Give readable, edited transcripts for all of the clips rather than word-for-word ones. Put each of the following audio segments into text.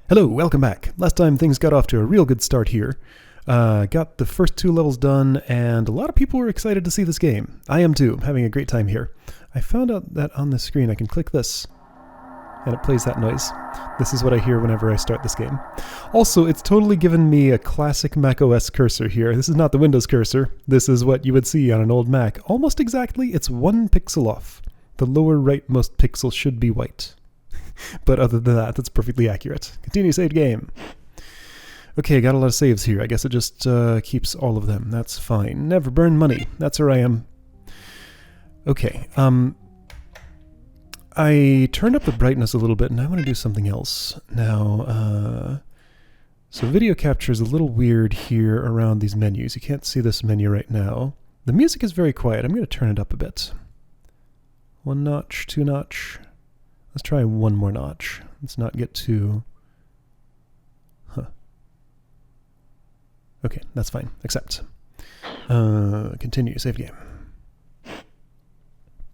Hello, welcome back. Last time things got off to a real good start here. Got the first 2 levels done, and a lot of people were excited to see this game. I am too, having a great time here. I found out that on the screen I can click this, and it plays that noise. This is what I hear whenever I start this game. Also, it's totally given me a classic macOS cursor here. This is not the Windows cursor. This is what you would see on an old Mac. Almost exactly, it's 1 pixel off. The lower rightmost pixel should be white. But other than that, that's perfectly accurate. Continue saved game. Okay, got a lot of saves here. I guess it just keeps all of them. That's fine. Never burn money. That's where I am. Okay, I turned up the brightness a little bit, and I want to do something else. Now, so video capture is a little weird here around these menus. You can't see this menu right now. The music is very quiet. I'm going to turn it up a bit. 1 notch, 2 notch. Let's try 1 more notch. Let's not get too... Okay, that's fine. Accept. Continue. Save game.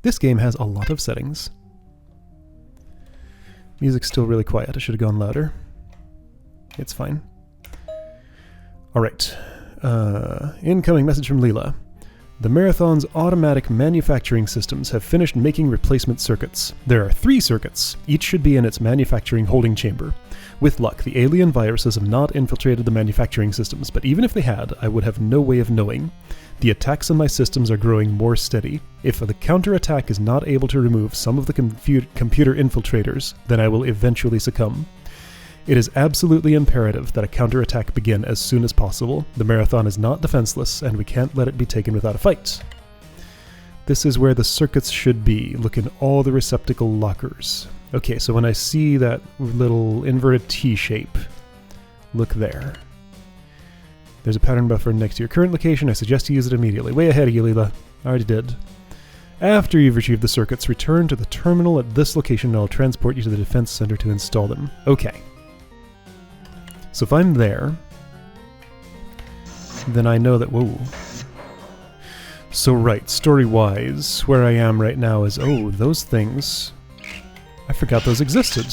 This game has a lot of settings. Music's still really quiet. I should have gone louder. It's fine. Alright. Incoming message from Leela. The Marathon's automatic manufacturing systems have finished making replacement circuits. There are 3 circuits. Each should be in its manufacturing holding chamber. With luck, the alien viruses have not infiltrated the manufacturing systems, but even if they had, I would have no way of knowing. The attacks on my systems are growing more steady. If the counterattack is not able to remove some of the computer infiltrators, then I will eventually succumb. It is absolutely imperative that a counterattack begin as soon as possible. The Marathon is not defenseless, and we can't let it be taken without a fight. This is where the circuits should be. Look in all the receptacle lockers. Okay, so when I see that little inverted T shape, look there. There's a pattern buffer next to your current location. I suggest you use it immediately. Way ahead of you, Leela. I already did. After you've retrieved the circuits, return to the terminal at this location and I'll transport you to the defense center to install them. Okay. So if I'm there, then I know that... Whoa. So right, story-wise, where I am right now is... Oh, those things... I forgot those existed.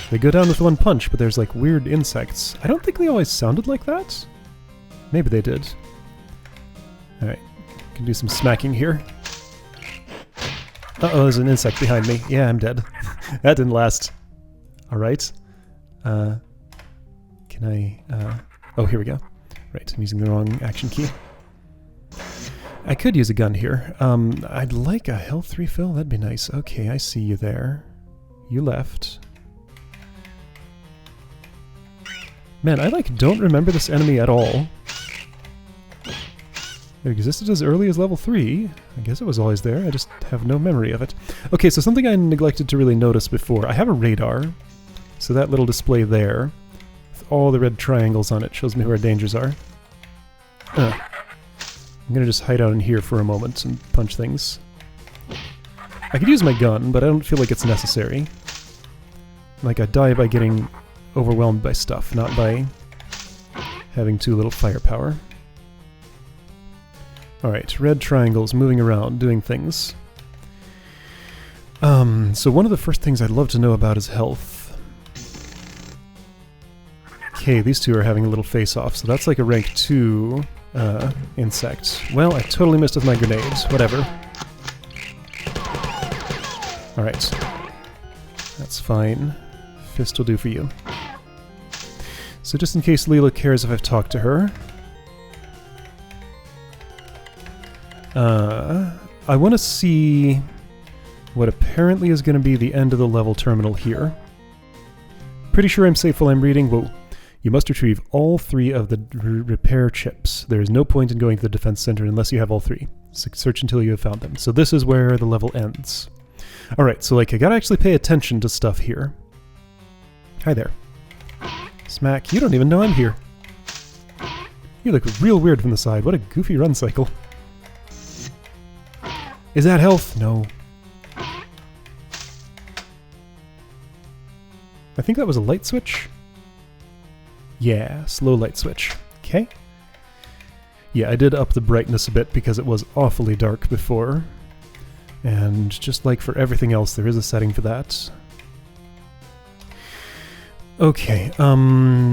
They go down with 1 punch, but there's like weird insects. I don't think they always sounded like that. Maybe they did. Alright, can do some smacking here. Uh-oh, there's an insect behind me. Yeah, I'm dead. That didn't last. Alright. Can I... Oh, here we go. Right, I'm using the wrong action key. I could use a gun here. I'd like a health refill. That'd be nice. Okay, I see you there. You left. Man, I don't remember this enemy at all. It existed as early as level 3. I guess it was always there. I just have no memory of it. Okay, so something I neglected to really notice before. I have a radar. So that little display there, with all the red triangles on it, shows me where dangers are. I'm gonna just hide out in here for a moment and punch things. I could use my gun, but I don't feel like it's necessary. Like, I die by getting overwhelmed by stuff, not by having too little firepower. Alright, red triangles moving around, doing things. So one of the first things I'd love to know about is health. Okay, these two are having a little face-off, so that's like a rank 2 insect. Well, I totally missed with my grenades. Whatever. Alright. That's fine. Fist will do for you. So just in case Leela cares if I've talked to her... I want to see what apparently is going to be the end of the level terminal here. Pretty sure I'm safe while I'm reading. Whoa. You must retrieve all 3 of the repair chips. There is no point in going to the defense center unless you have all 3. Search until you have found them. So this is where the level ends. Alright, so like I gotta actually pay attention to stuff here. Hi there. Smack. You don't even know I'm here. You look real weird from the side. What a goofy run cycle. Is that health? No. I think that was a light switch. Yeah, slow light switch. Okay. Yeah, I did up the brightness a bit because it was awfully dark before. And just like for everything else, there is a setting for that. Okay,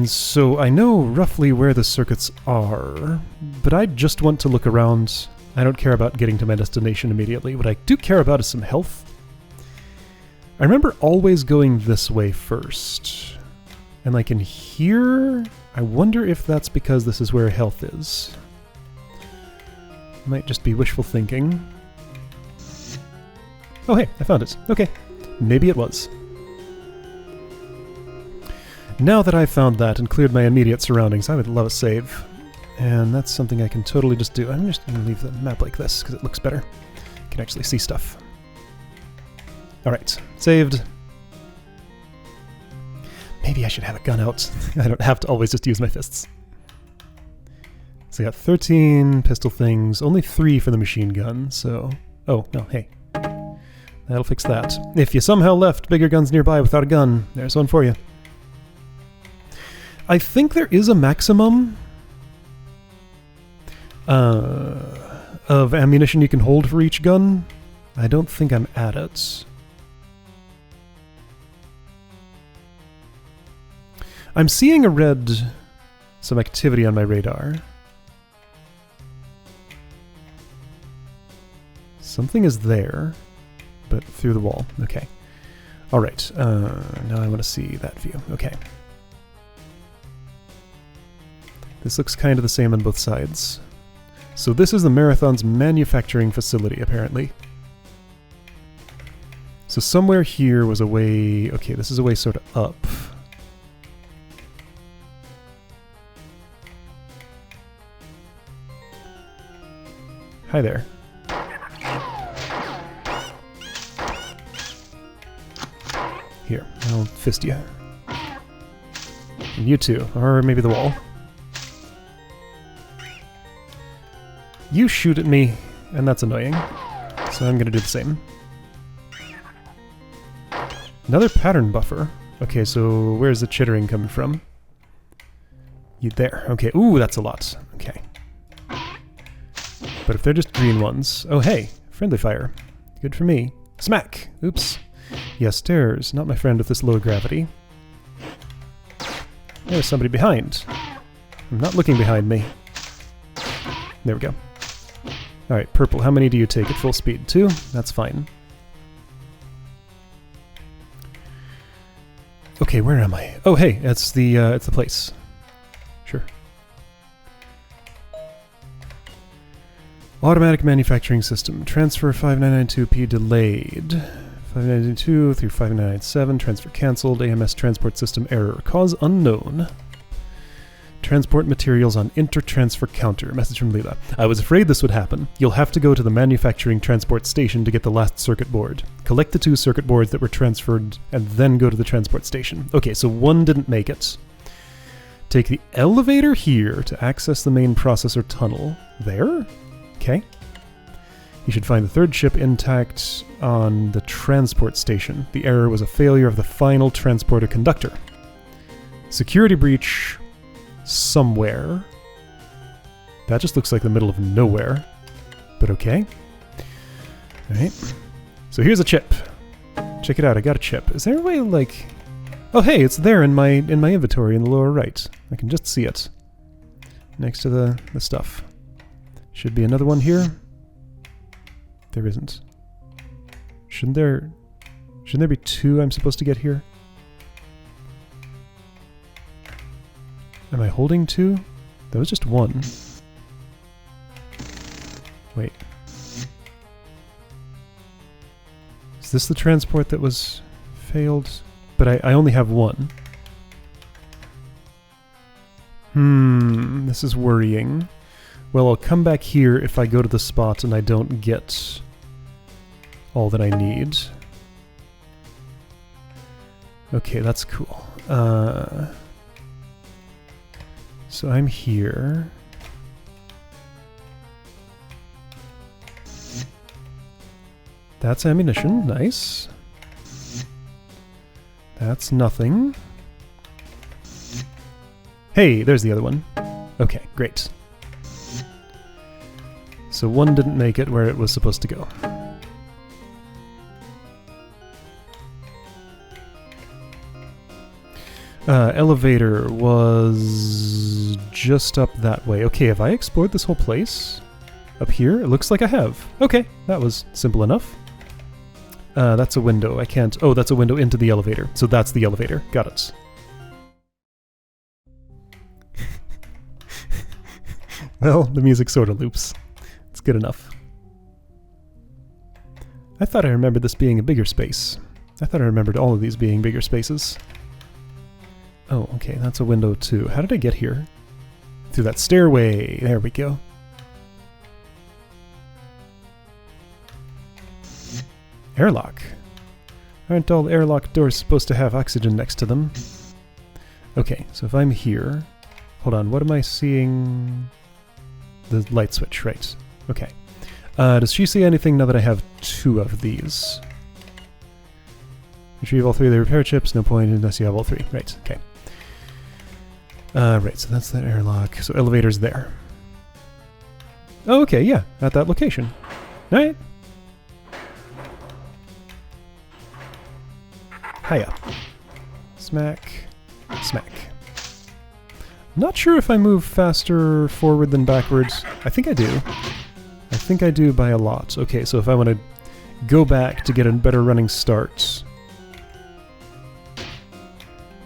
so I know roughly where the circuits are, but I just want to look around. I don't care about getting to my destination immediately. What I do care about is some health. I remember always going this way first. And like in here, I wonder if that's because this is where health is. Might just be wishful thinking. Oh hey, I found it. Okay, maybe it was. Now that I've found that and cleared my immediate surroundings, I would love a save. And that's something I can totally just do. I'm just going to leave the map like this because it looks better. You can actually see stuff. Alright, saved. Maybe I should have a gun out. I don't have to always just use my fists. So I got 13 pistol things, only 3 for the machine gun, so... Oh, no, hey. That'll fix that. If you somehow left bigger guns nearby without a gun, there's one for you. I think there is a maximum of ammunition you can hold for each gun. I don't think I'm at it. I'm seeing some activity on my radar. Something is there, but through the wall. Okay. Alright, now I want to see that view. Okay. This looks kind of the same on both sides. So this is the Marathon's manufacturing facility, apparently. So somewhere here was a way... Okay, this is a way sort of up. Hi there. Here, I'll fist you. And you too, or maybe the wall. You shoot at me, and that's annoying. So I'm gonna do the same. Another pattern buffer. Okay, so where's the chittering coming from? You there. Okay, ooh, that's a lot. Okay. But if they're just green ones... Oh, hey, friendly fire. Good for me. Smack! Oops. Yes, stairs. Not my friend with this low gravity. There's somebody behind. I'm not looking behind me. There we go. Alright, purple. How many do you take at full speed? 2? That's fine. Okay, where am I? Oh, hey, it's the place. Sure. Automatic manufacturing system. Transfer 5992P delayed. 5992 through 5997. Transfer cancelled. AMS transport system error. Cause unknown. Transport materials on inter-transfer counter. Message from Leela. I was afraid this would happen. You'll have to go to the manufacturing transport station to get the last circuit board. Collect the 2 circuit boards that were transferred and then go to the transport station. Okay, so one didn't make it. Take the elevator here to access the main processor tunnel. There? Okay. You should find the 3rd chip intact on the transport station. The error was a failure of the final transporter conductor. Security breach... somewhere. That just looks like the middle of nowhere. But okay. Alright. So here's a chip. Check it out, I got a chip. Is there a way, like... Oh hey, it's there in my inventory in the lower right. I can just see it. Next to the stuff. Should be another one here. There isn't. Shouldn't there be 2 I'm supposed to get here? Am I holding 2? That was just 1. Wait. Is this the transport that was failed? But I only have 1. This is worrying. Well, I'll come back here if I go to the spot and I don't get all that I need. Okay, that's cool. So I'm here. That's ammunition, nice. That's nothing. Hey, there's the other one. Okay, great. So one didn't make it where it was supposed to go. Elevator was just up that way. Okay, have I explored this whole place? Up here? It looks like I have. Okay, that was simple enough. That's a window. I can't... Oh, that's a window into the elevator. So that's the elevator. Got it. Well, the music sort of loops. It's good enough. I thought I remembered this being a bigger space. I thought I remembered all of these being bigger spaces. Oh, okay, that's a window too. How did I get here? Through that stairway. There we go. Airlock. Aren't all airlock doors supposed to have oxygen next to them? Okay, so if I'm here... Hold on, what am I seeing? The light switch, right. Okay. Does she see anything now that I have 2 of these? Retrieve all 3 of the repair chips, no point unless you have all 3. Right, okay. Right, so that's that airlock. So elevator's there. Oh, okay, yeah, at that location. Alright. Hiya. Smack. Smack. Not sure if I move faster forward than backwards. I think I do. I think I do by a lot. Okay, so if I want to go back to get a better running start,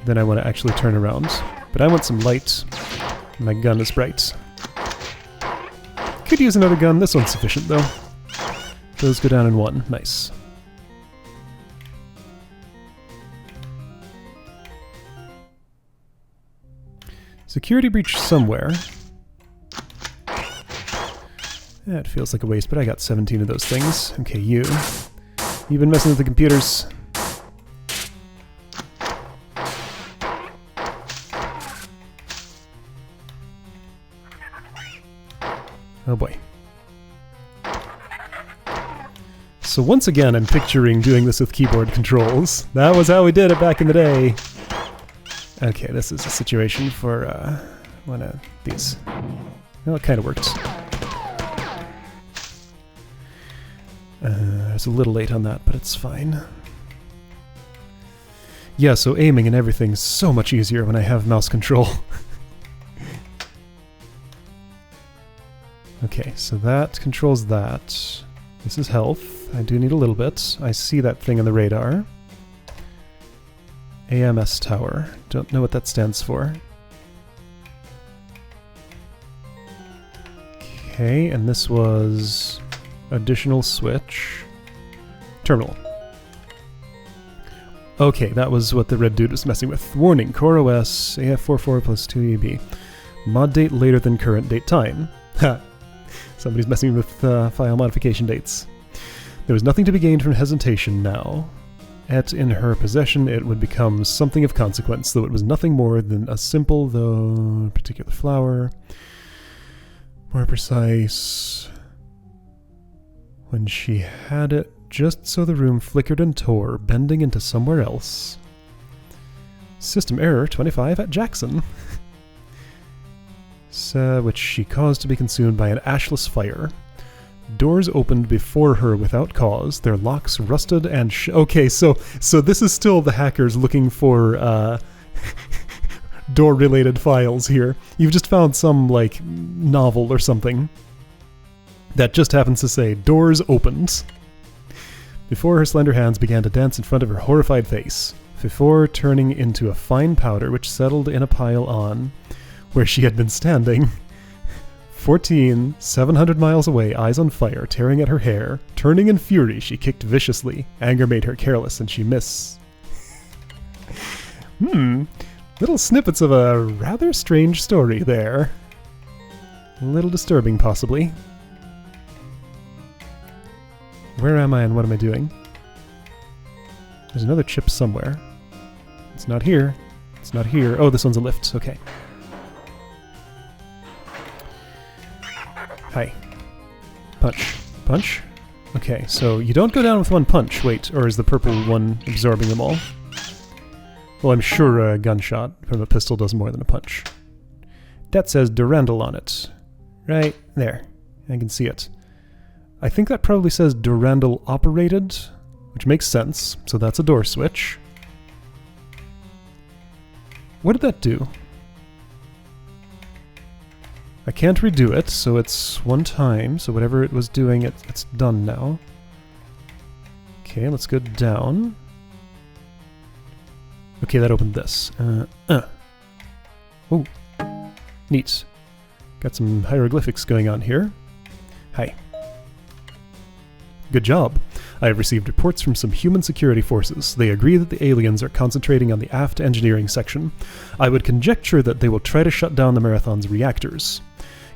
then I want to actually turn around. But I want some light. My gun is bright. Could use another gun. This one's sufficient, though. Those go down in 1. Nice. Security breach somewhere. That feels like a waste, but I got 17 of those things. Okay, you've been messing with the computers. Oh boy. So once again, I'm picturing doing this with keyboard controls. That was how we did it back in the day. Okay, this is a situation for one of these. Well, it kind of worked. I was a little late on that, but it's fine. Yeah, so aiming and everything's so much easier when I have mouse control. Okay, so that controls that. This is health. I do need a little bit. I see that thing on the radar. AMS tower. Don't know what that stands for. Okay, and this was additional switch. Terminal. Okay, that was what the red dude was messing with. Warning, Core OS AF44 plus 2EB. Mod date later than current date time. Ha! Somebody's messing with file modification dates. There was nothing to be gained from hesitation now. In her possession, it would become something of consequence, though it was nothing more than a simple, though particular flower. More precise. When she had it, just so the room flickered and tore, bending into somewhere else. System error 25 at Jackson. Which she caused to be consumed by an ashless fire. Doors opened before her without cause, their locks rusted and okay, so this is still the hackers looking for door-related files here. You've just found some, like, novel or something that just happens to say, doors opened. Before her slender hands began to dance in front of her horrified face, before turning into a fine powder which settled in a pile on where she had been standing. 700 miles away, eyes on fire, tearing at her hair. Turning in fury, she kicked viciously. Anger made her careless, and she missed. Little snippets of a rather strange story there. A little disturbing, possibly. Where am I and what am I doing? There's another chip somewhere. It's not here. It's not here. Oh, this one's a lift. Okay. Hi. Punch. Punch? Okay, so you don't go down with one punch. Wait, or is the purple one absorbing them all? Well, I'm sure a gunshot from a pistol does more than a punch. That says Durandal on it. Right there. I can see it. I think that probably says Durandal operated, which makes sense. So that's a door switch. what did that do? I can't redo it, so it's one time. So whatever it was doing, it's done now. Okay, let's go down. Okay, that opened this. Oh, neat. Got some hieroglyphics going on here. Hi. Good job. I have received reports from some human security forces. They agree that the aliens are concentrating on the aft engineering section. I would conjecture that they will try to shut down the Marathon's reactors.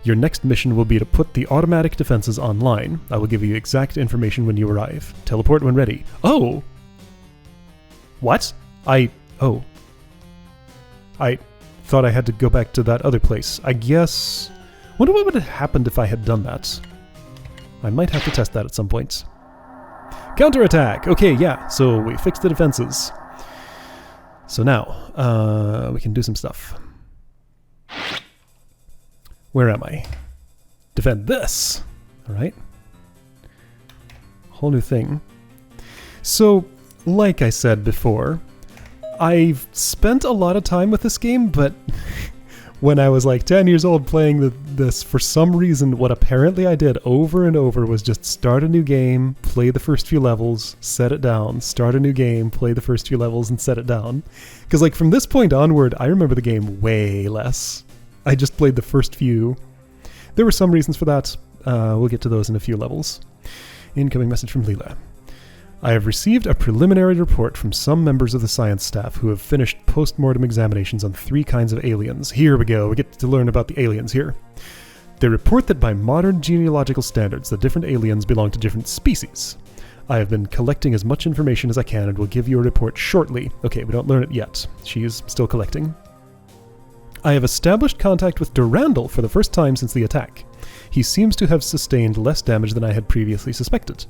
Your next mission will be to put the automatic defenses online. I will give you exact information when you arrive. Teleport when ready. Oh! What? Oh. I thought I had to go back to that other place. I guess... Wonder what would have happened if I had done that. I might have to test that at some point. Counterattack! Okay, yeah, so we fixed the defenses. So now, we can do some stuff. Where am I? Defend this! Alright. Whole new thing. So, like I said before, I've spent a lot of time with this game, but when I was like 10 years old playing this, for some reason, what apparently I did over and over was just start a new game, play the first few levels, set it down, start a new game, play the first few levels, and set it down. Because like from this point onward, I remember the game way less. I just played the first few. There were some reasons for that. We'll get to those in a few levels. Incoming message from Leela. I have received a preliminary report from some members of the science staff who have finished post-mortem examinations on 3 kinds of aliens. Here we go, we get to learn about the aliens here. They report that by modern genealogical standards, the different aliens belong to different species. I have been collecting as much information as I can and will give you a report shortly. Okay, we don't learn it yet. She is still collecting. I have established contact with Durandal for the first time since the attack. He seems to have sustained less damage than I had previously suspected.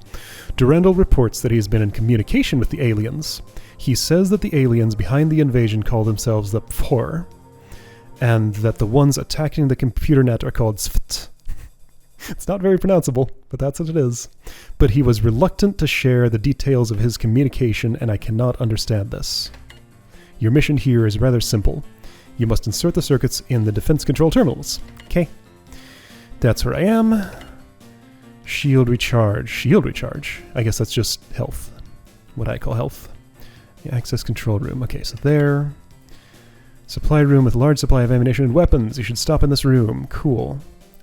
Durandal reports that he has been in communication with the aliens. He says that the aliens behind the invasion call themselves the Phor, and that the ones attacking the computer net are called Sft. It's not very pronounceable, but that's what it is. But he was reluctant to share the details of his communication, and I cannot understand this. Your mission here is rather simple. You must insert the circuits in the defense control terminals. Okay. That's where I am. Shield recharge. Shield recharge. I guess that's just health. What I call health. The access control room. Okay, so there. Supply room with large supply of ammunition and weapons. You should stop in this room. Cool.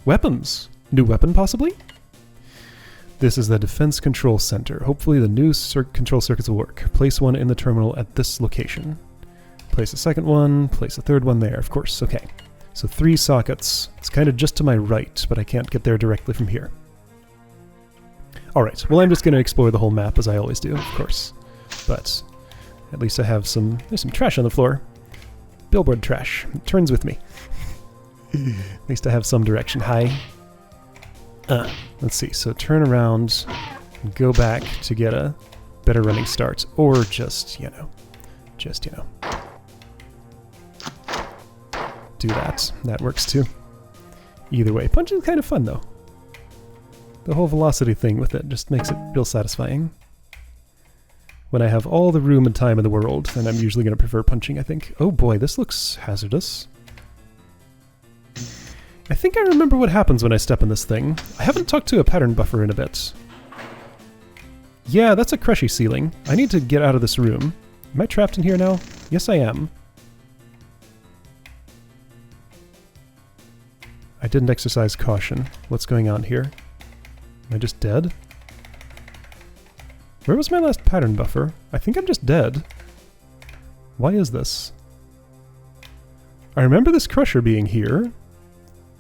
Weapons. New weapon, possibly? This is the defense control center. Hopefully the new control circuits will work. Place one in the terminal at this location. Place a second one. Place a third one there. Of course. Okay. So 3 sockets. It's kind of just to my right, but I can't get there directly from here. Alright, well I'm just going to explore the whole map as I always do, of course. But at least I have some... There's some trash on the floor. Billboard trash. It turns with me. At least I have some direction. Hi. Let's see, so turn around and go back to get a better running start. Or just, you know, do that. That works too. Either way. Punching is kind of fun though. The whole velocity thing with it just makes it real satisfying. When I have all the room and time in the world, then I'm usually going to prefer punching, I think. Oh boy, this looks hazardous. I think I remember what happens when I step in this thing. I haven't talked to a pattern buffer in a bit. Yeah, that's a crushy ceiling. I need to get out of this room. Am I trapped in here now? Yes, I am. I didn't exercise caution. What's going on here? Am I just dead? Where was my last pattern buffer? I think I'm just dead. Why is this? I remember this crusher being here.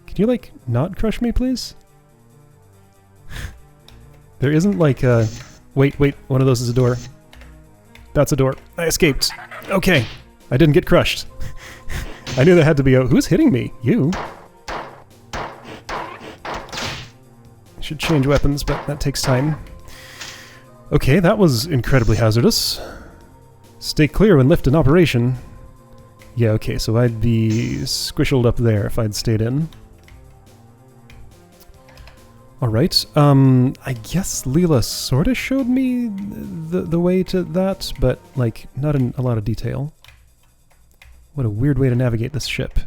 Can you, like, not crush me, please? There isn't, like, a... Wait, one of those is a door. That's a door. I escaped. Okay. I didn't get crushed. I knew there had to be a... Who's hitting me? You? Should change weapons, but that takes time. Okay, that was incredibly hazardous. Stay clear when lift in operation. Yeah, okay, so I'd be squished up there if I'd stayed in. Alright, I guess Leela sorta showed me the way to that, but, like, not in a lot of detail. What a weird way to navigate this ship.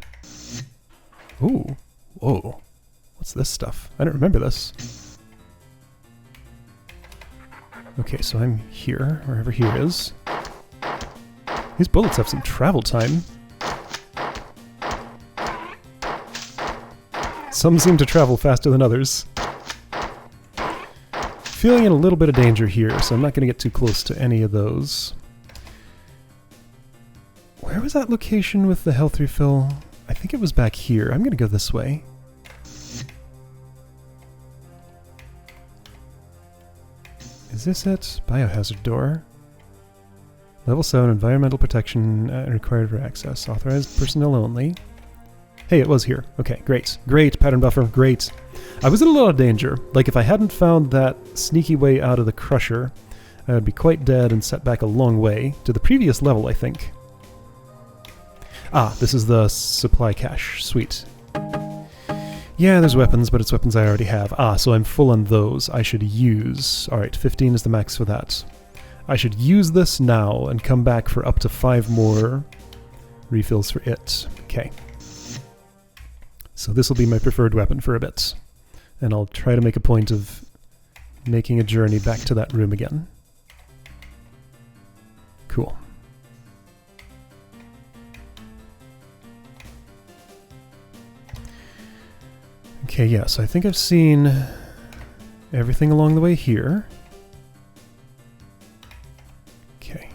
Ooh. Whoa. What's this stuff? I don't remember this. Okay, so I'm here, wherever here is. These bullets have some travel time. Some seem to travel faster than others. Feeling in a little bit of danger here, so I'm not going to get too close to any of those. Where was that location with the health refill? I think it was back here. I'm going to go this way. Is this it? Biohazard door. Level 7 environmental protection required for access. Authorized personnel only. Hey, it was here. Okay, great. Great, pattern buffer, great. I was in a lot of danger. Like, if I hadn't found that sneaky way out of the crusher, I would be quite dead and set back a long way. To the previous level, I think. Ah, this is the supply cache. Sweet. Yeah, there's weapons, but it's weapons I already have. Ah, so I'm full on those. I should use... Alright, 15 is the max for that. I should use this now and come back for up to 5 more refills for it. Okay. So this will be my preferred weapon for a bit. And I'll try to make a point of making a journey back to that room again. Cool. Okay, yeah, so I think I've seen everything along the way here. Okay.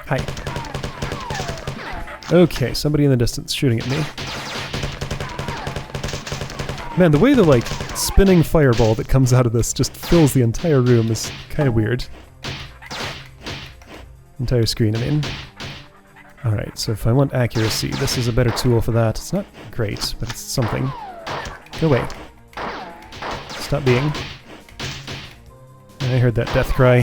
Hi. Okay, somebody in the distance shooting at me. Man, the way the, like, spinning fireball that comes out of this just fills the entire room is kind of weird. Entire screen, I mean. Alright, so if I want accuracy, this is a better tool for that. It's not great, but it's something. Go away. Stop being. I heard that death cry.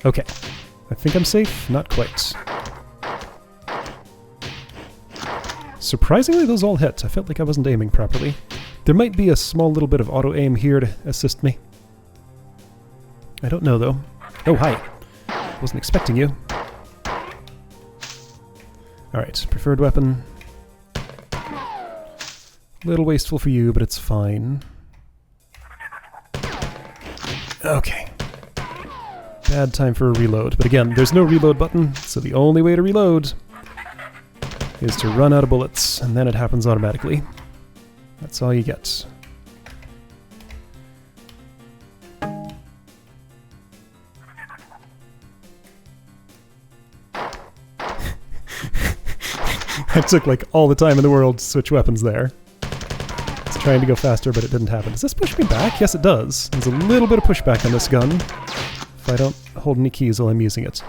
Okay. I think I'm safe. Not quite. Surprisingly, those all hit. I felt like I wasn't aiming properly. There might be a small little bit of auto-aim here to assist me. I don't know, though. Oh, hi. Wasn't expecting you. Alright, preferred weapon. Little wasteful for you, but it's fine. Okay. Bad time for a reload. But again, there's no reload button, so the only way to reload is to run out of bullets, and then it happens automatically. That's all you get. I took like all the time in the world to switch weapons there. I was trying to go faster, but it didn't happen. Does this push me back? Yes, it does. There's a little bit of pushback on this gun. If I don't hold any keys while I'm using it.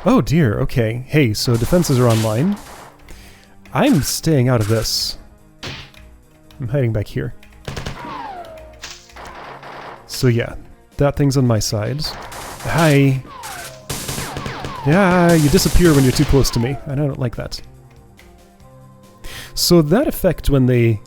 Oh dear, okay. Hey, so defenses are online. I'm staying out of this. I'm hiding back here. So yeah, that thing's on my side. Hi! Yeah, you disappear when you're too close to me, and I don't like that. So that effect when they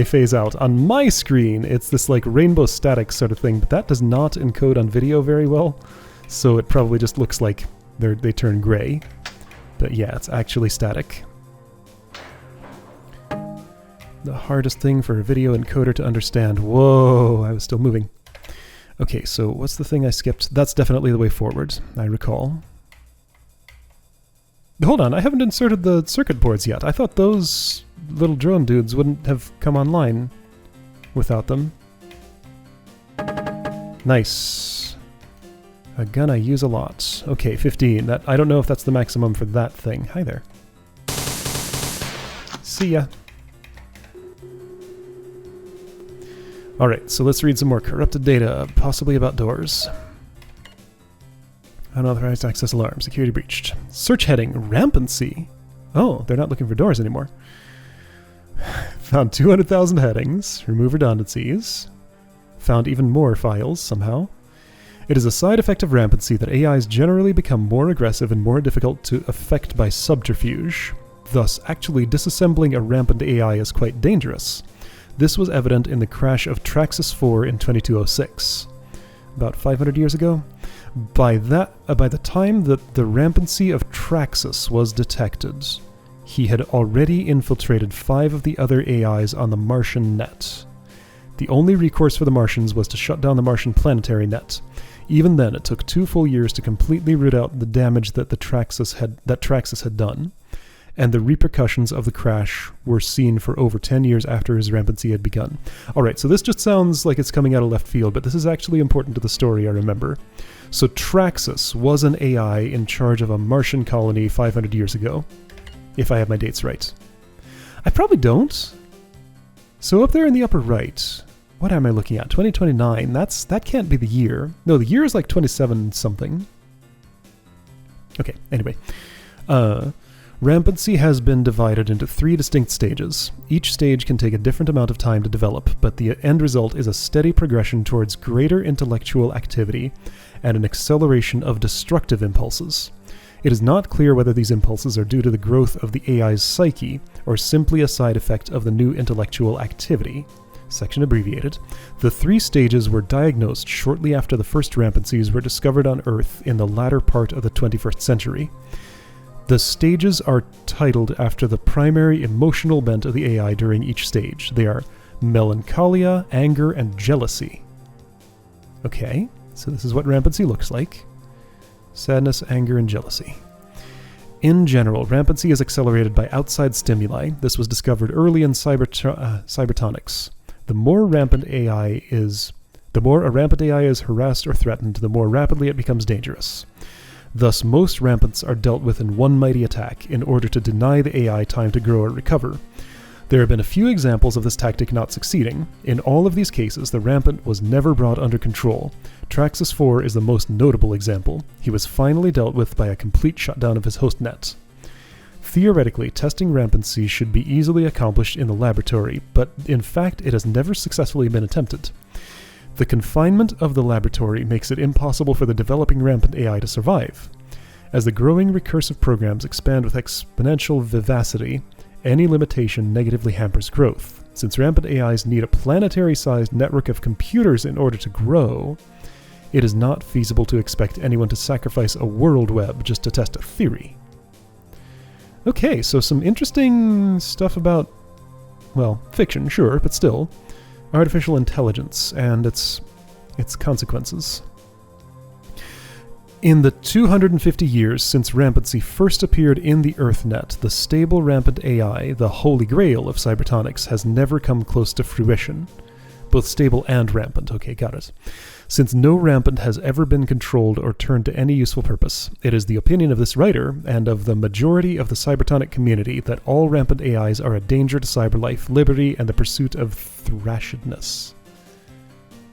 phase out, on my screen it's this like rainbow static sort of thing, but that does not encode on video very well, so it probably just looks like they turn gray. But yeah, it's actually static. The hardest thing for a video encoder to understand. Whoa, I was still moving. Okay, so what's the thing I skipped? That's definitely the way forward, I recall. Hold on, I haven't inserted the circuit boards yet. I thought those little drone dudes wouldn't have come online without them. Nice. A gun I use a lot. Okay, 15. I don't know if that's the maximum for that thing. Hi there. See ya. Alright, so let's read some more corrupted data, possibly about doors. Unauthorized access alarm. Security breached. Search heading. Rampancy. Oh, they're not looking for doors anymore. Found 200,000 headings. Remove redundancies. Found even more files, somehow. It is a side effect of rampancy that AIs generally become more aggressive and more difficult to affect by subterfuge. Thus, actually disassembling a rampant AI is quite dangerous. This was evident in the crash of Traxxas 4 in 2206. About 500 years ago. By the time that the rampancy of Traxxas was detected, he had already infiltrated 5 of the other AIs on the Martian net. The only recourse for the Martians was to shut down the Martian planetary net. Even then, it took 2 full years to completely root out the damage that Traxxas had done, and the repercussions of the crash were seen for over 10 years after his rampancy had begun. Alright, so this just sounds like it's coming out of left field, but this is actually important to the story, I remember. So Traxxas was an AI in charge of a Martian colony 500 years ago, if I have my dates right. I probably don't. So up there in the upper right, what am I looking at? 2029, that can't be the year. No, the year is like 27 something. Okay, anyway. Rampancy has been divided into 3 distinct stages. Each stage can take a different amount of time to develop, but the end result is a steady progression towards greater intellectual activity and an acceleration of destructive impulses. It is not clear whether these impulses are due to the growth of the AI's psyche or simply a side effect of the new intellectual activity. Section abbreviated. The 3 stages were diagnosed shortly after the first rampancies were discovered on Earth in the latter part of the 21st century. The stages are titled after the primary emotional bent of the AI during each stage. They are melancholia, anger, and jealousy. Okay, so this is what rampancy looks like. Sadness, anger, and jealousy. In general, rampancy is accelerated by outside stimuli. This was discovered early in cybertonics. The more a rampant AI is harassed or threatened, the more rapidly it becomes dangerous. Thus, most rampants are dealt with in one mighty attack in order to deny the AI time to grow or recover. There have been a few examples of this tactic not succeeding. In all of these cases, the rampant was never brought under control. Traxxas 4 is the most notable example. He was finally dealt with by a complete shutdown of his host net. Theoretically, testing rampancy should be easily accomplished in the laboratory, but in fact it has never successfully been attempted. The confinement of the laboratory makes it impossible for the developing rampant AI to survive. As the growing recursive programs expand with exponential vivacity, any limitation negatively hampers growth. Since rampant AIs need a planetary-sized network of computers in order to grow, it is not feasible to expect anyone to sacrifice a world web just to test a theory. Okay, so some interesting stuff about, well, fiction, sure, but still, artificial intelligence and its consequences. In the 250 years since rampancy first appeared in the EarthNet, the stable rampant AI, the holy grail of cybertonics, has never come close to fruition. Both stable and rampant, okay, got it. Since no rampant has ever been controlled or turned to any useful purpose, it is the opinion of this writer, and of the majority of the cybertonic community, that all rampant AIs are a danger to cyber life, liberty, and the pursuit of thrashedness.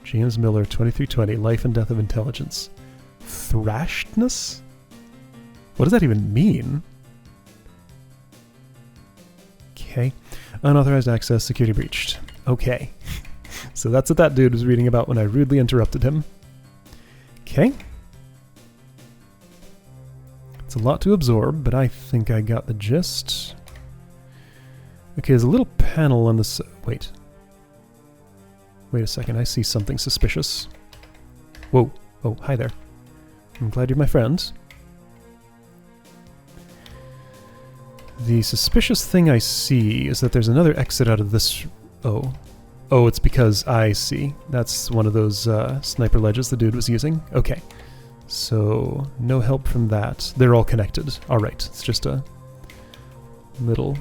James Miller, 2320, Life and Death of Intelligence. Thrashedness? What does that even mean? Okay. Unauthorized access, security breached. Okay. So that's what that dude was reading about when I rudely interrupted him. Okay. It's a lot to absorb, but I think I got the gist. Okay, there's a little panel on this... Wait. Wait a second, I see something suspicious. Whoa. Oh, hi there. I'm glad you're my friend. The suspicious thing I see is that there's another exit out of this... Oh. Oh, it's because I see. That's one of those sniper ledges the dude was using. Okay. So, no help from that. They're all connected. Alright, it's just a little...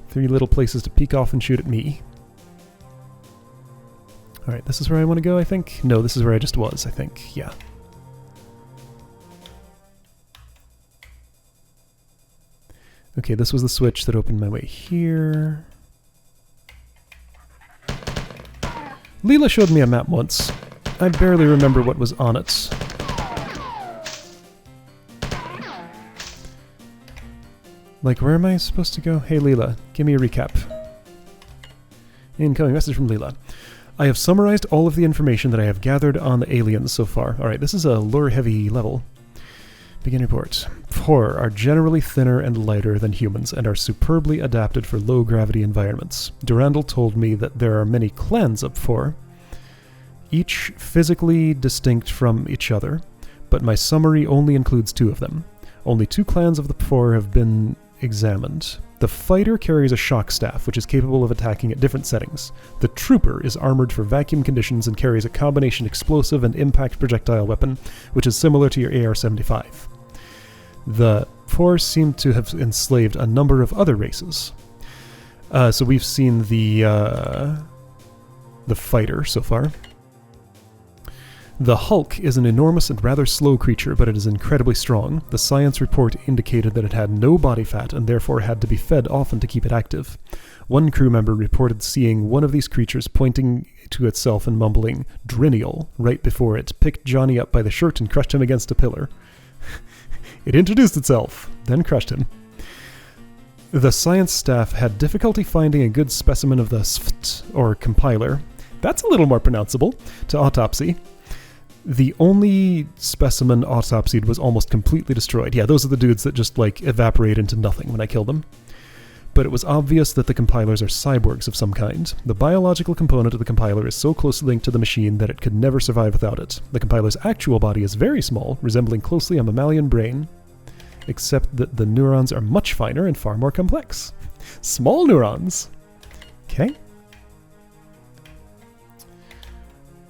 3 little places to peek off and shoot at me. Alright, this is where I want to go, I think? No, this is where I just was, I think. Yeah. Okay, this was the switch that opened my way here. Leela showed me a map once. I barely remember what was on it. Like, where am I supposed to go? Hey Leela, give me a recap. Incoming message from Leela. I have summarized all of the information that I have gathered on the aliens so far. Alright, this is a lore-heavy level. Begin report. 4 are generally thinner and lighter than humans and are superbly adapted for low-gravity environments. Durandal told me that there are many clans of 4, each physically distinct from each other, but my summary only includes 2 of them. Only 2 clans of the 4 have been examined. The fighter carries a shock staff, which is capable of attacking at different settings. The trooper is armored for vacuum conditions and carries a combination explosive and impact projectile weapon, which is similar to your AR-75. The 4 seem to have enslaved a number of other races. So we've seen the fighter so far. The Hulk is an enormous and rather slow creature, but it is incredibly strong. The science report indicated that it had no body fat and therefore had to be fed often to keep it active. One crew member reported seeing one of these creatures pointing to itself and mumbling, "Drinial," right before it picked Johnny up by the shirt and crushed him against a pillar. It introduced itself, then crushed him. The science staff had difficulty finding a good specimen of the SFT, or compiler. That's a little more pronounceable, to autopsy. The only specimen autopsied was almost completely destroyed. Yeah, those are the dudes that just, like, evaporate into nothing when I kill them. But it was obvious that the compilers are cyborgs of some kind. The biological component of the compiler is so closely linked to the machine that it could never survive without it. The compiler's actual body is very small, resembling closely a mammalian brain, except that the neurons are much finer and far more complex. Small neurons! Okay.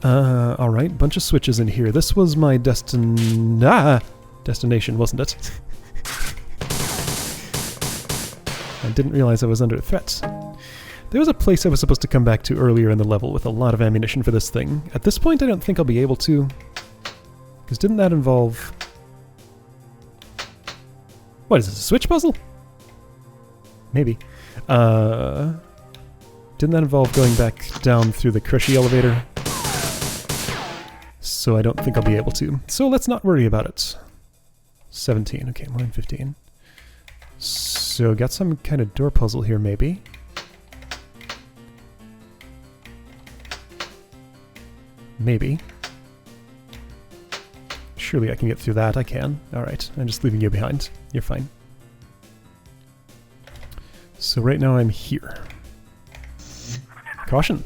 Alright, bunch of switches in here. This was my destination, wasn't it? I didn't realize I was under threat. There was a place I was supposed to come back to earlier in the level with a lot of ammunition for this thing. At this point, I don't think I'll be able to. Because didn't that involve... What is this, a switch puzzle? Maybe. Didn't that involve going back down through the crushy elevator? So I don't think I'll be able to. So let's not worry about it. 17, okay, more than 15. So got some kind of door puzzle here, maybe. Maybe. Surely I can get through that. I can. Alright, I'm just leaving you behind. You're fine. So right now I'm here. Caution!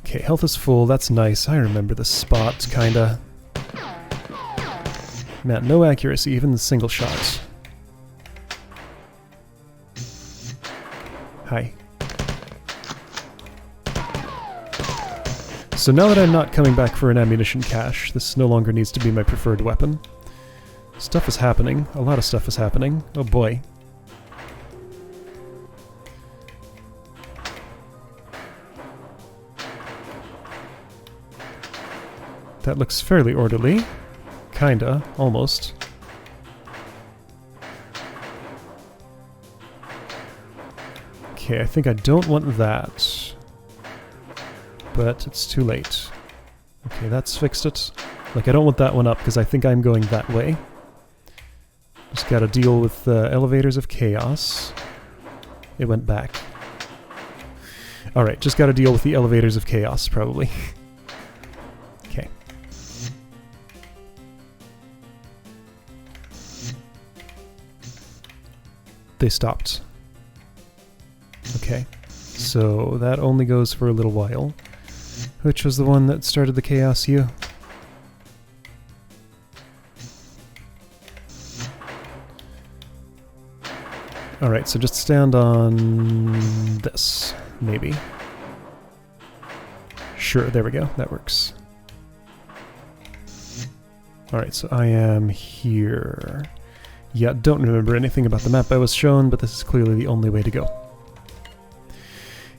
Okay, health is full. That's nice. I remember this spot, kinda. Man, no accuracy, even the single shot. Hi. So now that I'm not coming back for an ammunition cache, this no longer needs to be my preferred weapon. Stuff is happening. A lot of stuff is happening. Oh boy. That looks fairly orderly. Kinda. Almost. Okay, I think I don't want that. But it's too late. Okay, that's fixed it. Like, I don't want that one up because I think I'm going that way. Just gotta deal with the elevators of chaos. It went back. Alright, just gotta deal with the elevators of chaos, probably. Okay. They stopped. Okay. So that only goes for a little while. Which was the one that started the chaos, you? Alright, so just stand on this, maybe. Sure, there we go, that works. Alright, so I am here. Yeah, don't remember anything about the map I was shown, but this is clearly the only way to go.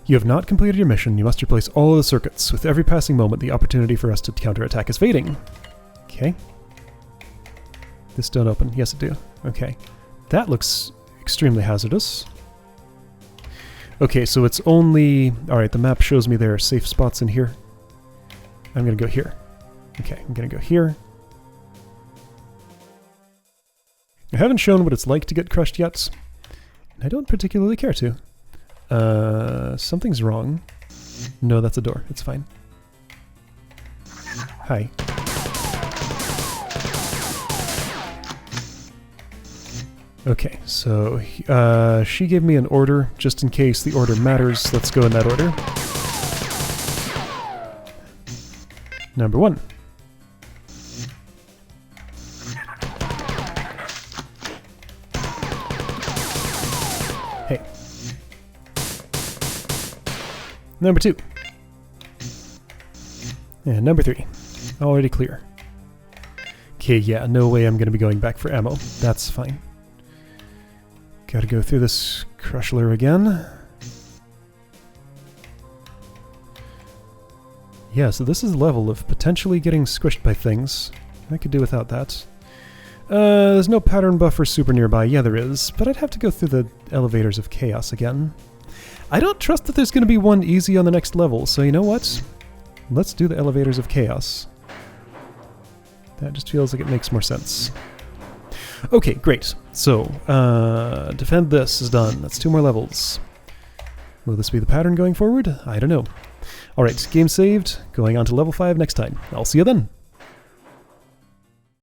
You have not completed your mission. You must replace all of the circuits. With every passing moment, the opportunity for us to counterattack is fading. Okay. This don't open. Yes, it do. Okay. That looks extremely hazardous. Okay, so it's only... Alright, the map shows me there are safe spots in here. I'm gonna go here. Okay, I'm gonna go here. I haven't shown what it's like to get crushed yet. I don't particularly care to. Something's wrong. No, that's a door. It's fine. Hi. Okay, so she gave me an order, just in case the order matters. Let's go in that order. Number 1. Hey. Number 2. And number 3. Already clear. Okay, yeah, no way I'm going to be going back for ammo. That's fine. Gotta go through this Crushler again. Yeah, so this is the level of potentially getting squished by things. I could do without that. There's no pattern buffer super nearby. Yeah, there is, but I'd have to go through the elevators of chaos again. I don't trust that there's going to be one easy on the next level, so you know what? Let's do the elevators of chaos. That just feels like it makes more sense. Okay, great. So, defend this is done. That's 2 more levels. Will this be the pattern going forward? I don't know. Alright, game saved. Going on to level 5 next time. I'll see you then.